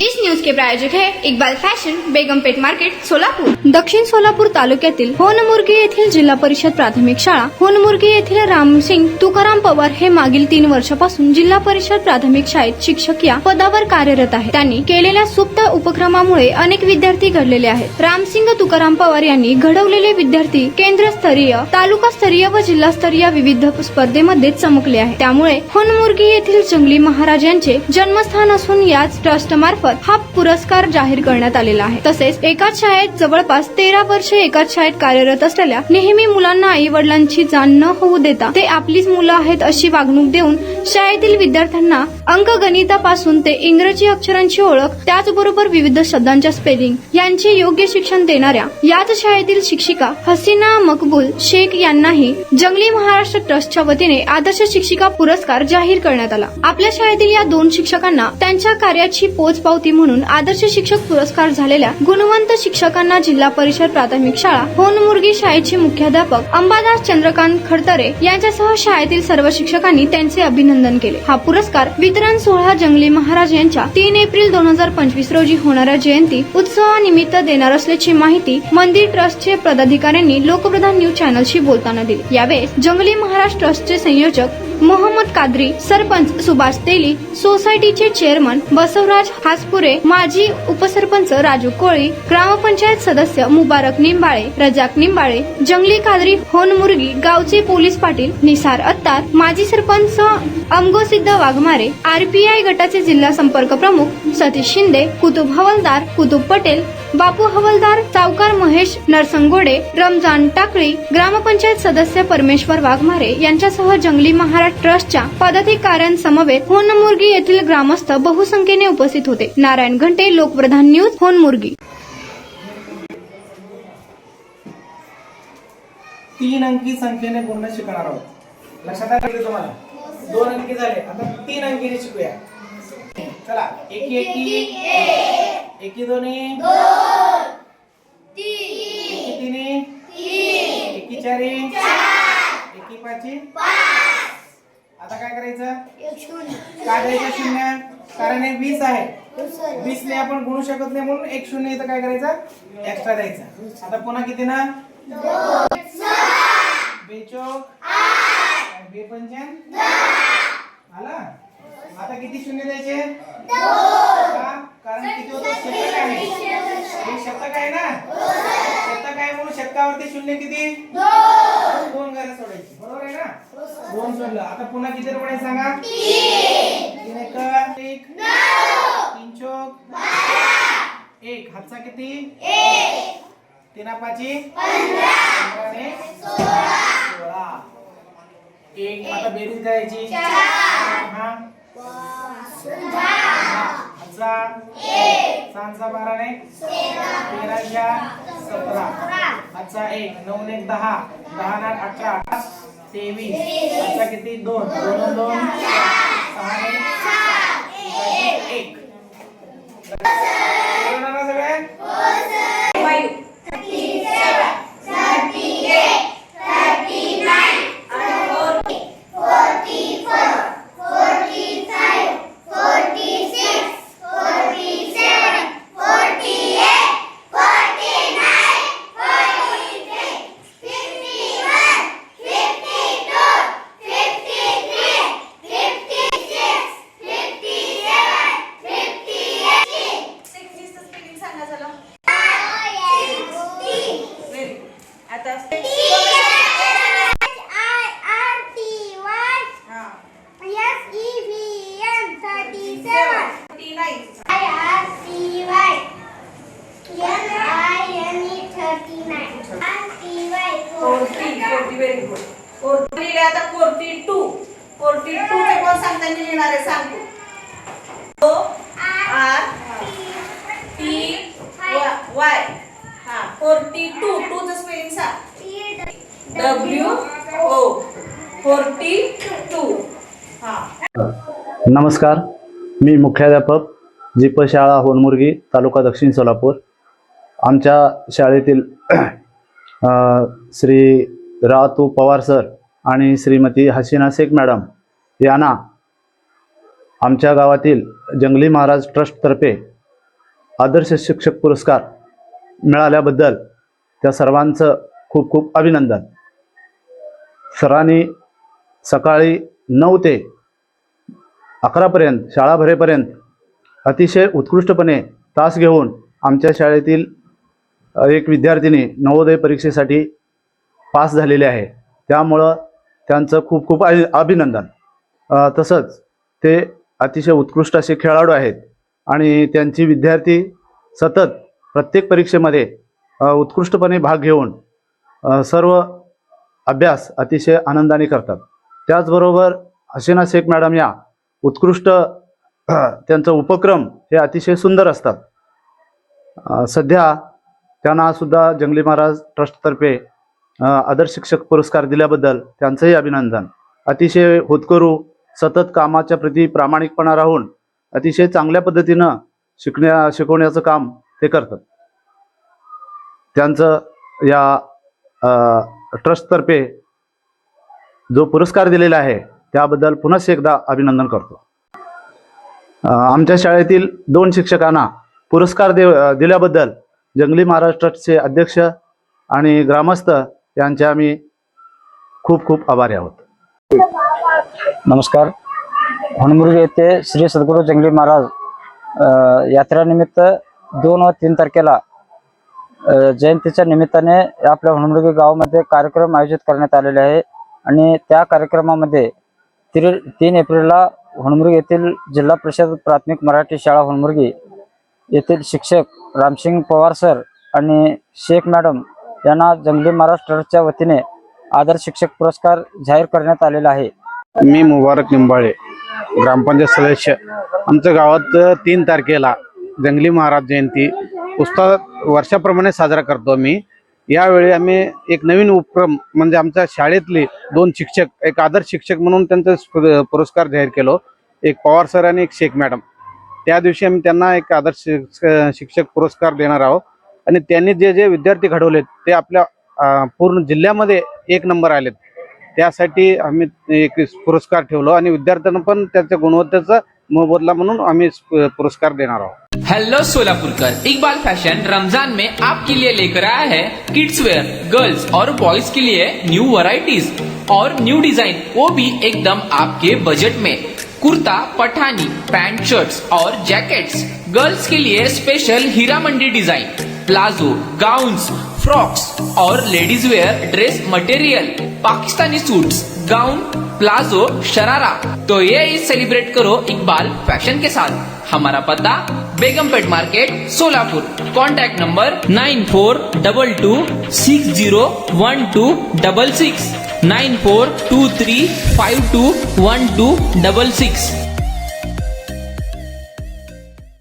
इस news के प्रायोजक है Iqbal fashion, Begumpet market, Solapur. दक्षिण सोलापूर तालुक्यातील होनमुर्गी येथील जिल्हा परिषद प्राथमिक शाळा होनमुर्गी येथील रामसिंग तुकाराम पवार हे मागील 3 वर्षापासून जिल्हा परिषद प्राथमिक शाळेत शिक्षक या पदावर कार्यरत आहेत। त्यांनी केलेल्या सुप्त उपक्रमामुळे अनेक विद्यार्थी घडलेले आहेत। रामसिंग तुकाराम पवार यांनी घडवलेले विद्यार्थी केंद्रस्तरीय, तालुकास्तरीय व जिल्हास्तरीय विविध स्पर्धेमध्ये चमकले आहेत। त्यामुळे होनमुर्गी येथील जंगली महाराज यांचे जन्मस्थान असून याच ट्रस्ट मार्फत हा पुरस्कार जाहीर करण्यात आलेला आहे। तसेच एकाच शाळेत जवळपास 13 वर्षे एकाच शाळेत कार्यरत असलेल्या नेहमी मुलांना आई वडिलांची जाण न होऊ देता ते आपलीच मुलं आहेत अशी वागणूक देऊन शाळेतील विद्यार्थ्यांना अंकगणितापासून ते इंग्रजी अक्षरांची ओळख, त्याचबरोबर विविध शब्दांच्या स्पेलिंग यांचे योग्य शिक्षण देणाऱ्या याच शाळेतील शिक्षिका हसीना मकबूल शेख यांनाही जंगली महाराष्ट्र ट्रस्टच्या वतीने आदर्श शिक्षिका पुरस्कार जाहीर करण्यात आला। आपल्या शाळेतील या 2 शिक्षकांना त्यांच्या कार्याची पोचपावती म्हणून आदर्श शिक्षक पुरस्कार झालेल्या गुणवंत शिक्षकांना जिल्हा परिषद प्राथमिक शाळा होनमुर्गी शाळेचे मुख्याध्यापक अंबादास चंद्रकांत खडतरे यांच्यासह शाळेतील सर्व शिक्षकांनी त्यांचे अभिनंदन केले। हा पुरस्कार वितरण सोहळा जंगली महाराज यांच्या 3 एप्रिल 2025 रोजी होणाऱ्या जयंती उत्सवानिमित्त देणार असल्याची माहिती मंदिर ट्रस्टचे पदाधिकाऱ्यांनी लोकप्रधान न्यूज चॅनलशी बोलताना दिली। यावेळेस जंगली महाराज ट्रस्टचे संयोजक मोहम्मद कादरी, सरपंच सुभाष तेली, सोसायटीचे चेअरमन बसवराज हासपुरे, माजी उपसरपंच राजू कोळी, ग्रामपंचायत सदस्य मुबारक निंबाळे, रजाक निंबाळे, जंगली कादरी होनमुर्गी, गावचे पोलीस पाटील निसार अत्तार, माजी सरपंच अमगोसिद्ध वाघमारे, आरपीआय गटाचे जिल्हा संपर्क प्रमुख सतीश शिंदे, कुतुब हवलदार कुतुब पटेल, बापू हवलदार, सावकार महेश नरसंगोडे, रमजान टाकळी, ग्रामपंचायत सदस्य परमेश्वर वाघमारे यांच्यासह जंगली महाराज ट्रस्टच्या पदाधिकाऱ्यांसमवेत होनमुर्गी येथील ग्रामस्थ बहुसंख्येने उपस्थित होते। नारायण घंटे, लोकप्रधान न्यूज, होनमुर्गी। 3 अंकी संख्येने पूर्ण शिकणार आहोत। लक्षात आले तुम्हाला? 2 अंकी झाले, आता 3 अंकीने शिकूया। चला, एकी एकी एकी दोन्ही 2, एकी तिन्ही 3, एकी चारी 4, एकी पाची 5। आता काय करायचं? काय द्यायचं? 0, कारण हे 20 आहे। 20 ने आपण गुणू शकत नाही म्हणून 1 0 इथं काय करायचं? एक्स्ट्रा द्यायचं। आता पुन्हा किती ना? 2, बेचोक 8, बेपंचन 10 आला। आता किती शून्य द्यायचे? 2, कारण किती होतं? शतक आहे, हे शतक आहे ना? शतक आहे म्हणून शतकावरती शून्य किती? 2 घरं सोडायची, बरोबर आहे ना? 2 सोडलं। आता पुन्हा किती रुपये सांगा? 3 एक 1 9 3 चौक 12 1 हातचा किती? 1 3 पाची 15 15 ने 16 1 आता बेरीज करायची 4 हा 10 5 12 ने 13 17 अच्छा 1 9 ने 10 10 ने 18 23 अच्छा किती? 2 2 2 6 ने 1 ना सगळे? आता 42 चे कोण सांगताना लिहिणार आहे? सांगतो आर टी वाय हा 42 चं स्पेलिंग सांग डब्ल्यू ओ 42 हा। नमस्कार, मी मुख्याध्यापक जीप शाळा होनमुर्गी तालुका दक्षिण सोलापूर। आमच्या शाळेतील श्री रातू पवार सर आणि श्रीमती हसीना शेख मॅडम यांना आमच्या गावातील जंगली महाराज ट्रस्टतर्फे आदर्श शिक्षक पुरस्कार मिळाल्याबद्दल त्या सर्वांचं खूप खूप अभिनंदन. सरांनी सकाळी 9 ते 11पर्यंत शाळा भरेपर्यंत अतिशय उत्कृष्टपणे तास घेऊन आमच्या शाळेतील एक विद्यार्थिनी नवोदय परीक्षेसाठी पास झालेले आहे. त्यामुळं त्यांचं खूप खूप अभिनंदन. तसंच ते अतिशय उत्कृष्ट असे खेळाडू आहेत आणि त्यांची विद्यार्थी सतत प्रत्येक परीक्षेमध्ये उत्कृष्टपणे भाग घेऊन सर्व अभ्यास अतिशय आनंदाने करतात. त्याचबरोबर हसीना शेख मॅडम या उत्कृष्ट त्यांचं उपक्रम हे अतिशय सुंदर असतात. सध्या त्यांना सुद्धा जंगली महाराज ट्रस्टतर्फे आदर्श शिक्षक पुरस्कार दिल्याबद्दल त्यांचंही अभिनंदन. अतिशय होतकरू सतत कामाच्या प्रती प्रामाणिकपणा राहून अतिशय चांगल्या पद्धतीनं शिकवण्याचं काम ते करतात. त्यांचं या ट्रस्टतर्फे जो पुरस्कार दिलेला आहे त्याबद्दल पुन्हा एकदा अभिनंदन करतो. आमच्या शाळेतील 2 शिक्षकांना पुरस्कार दिल्याबद्दल जंगली महाराज ट्रस्टचे अध्यक्ष आणि ग्रामस्थ यांचे आम्ही खूप खूप आभारी आहोत. नमस्कार. होनमुर्गे येथे श्री सद्गुरू जंगली महाराज यात्रेनिमित्त 2 व 3 तारखेला जयंतीच्या निमित्ताने आपल्या होनमुर्गे गावामध्ये कार्यक्रम आयोजित करण्यात आलेले आहे आणि त्या कार्यक्रमामध्ये 3 एप्रिलला होनमुर्गे येथील जिल्हा परिषद प्राथमिक मराठी शाळा होनमुर्गे येथील शिक्षक रामसिंग पवार सर आणि शेख मॅडम यांना जंगली महाराज ट्रस्टच्या वतीने आदर्श शिक्षक पुरस्कार जाहीर करण्यात आलेला आहे. मी मुबारक निंबाळे, ग्रामपंचायत सदस्य. आमच्या गावात 3 तारखेला जंगली महाराज जयंती उत्साहात वर्षाप्रमाणे साजरा करतो. यावेळी आम्ही एक नवीन उपक्रम म्हणजे आमच्या शाळेतले 2 शिक्षक, एक आदर्श शिक्षक म्हणून त्यांचा पुरस्कार जाहीर केलो. एक पवार सर आणि एक शेख मॅडम. त्या दिवशी आम्ही त्यांना एक आदर्श शिक्षक पुरस्कार देणार आहोत आणि त्यांनी जे विद्यार्थी घडवलेत ते आपल्या पूर्ण जिल्ह्यामध्ये 1 नंबर आलेत. त्यासाठी आम्ही एक पुरस्कार ठेवलो आणि विद्यार्थ्यांना पण त्याच्या गुणवत्तेचा मोबदला म्हणून आम्ही पुरस्कार देणार आहोत. हेलो सोलापुरकर, इकबाल फैशन रमजान में आपके लिए लेकर आया है किड्स वेयर, गर्ल्स और बॉयज के लिए न्यू वैरायटीज और न्यू डिजाइन, वो भी एकदम आपके बजट में. कुर्ता, पठानी, पैंट, शर्ट्स और जैकेट्स. गर्ल्स के लिए special Heera Mandi design, palazzo, gowns, frocks और ladies wear dress material, Pakistani suits, gown, palazzo, sharara. तो ये सेलिब्रेट करो इकबाल फैशन के साथ. हमारा पता Begumpet market Solapur. Contact number 9422601266 9423521266.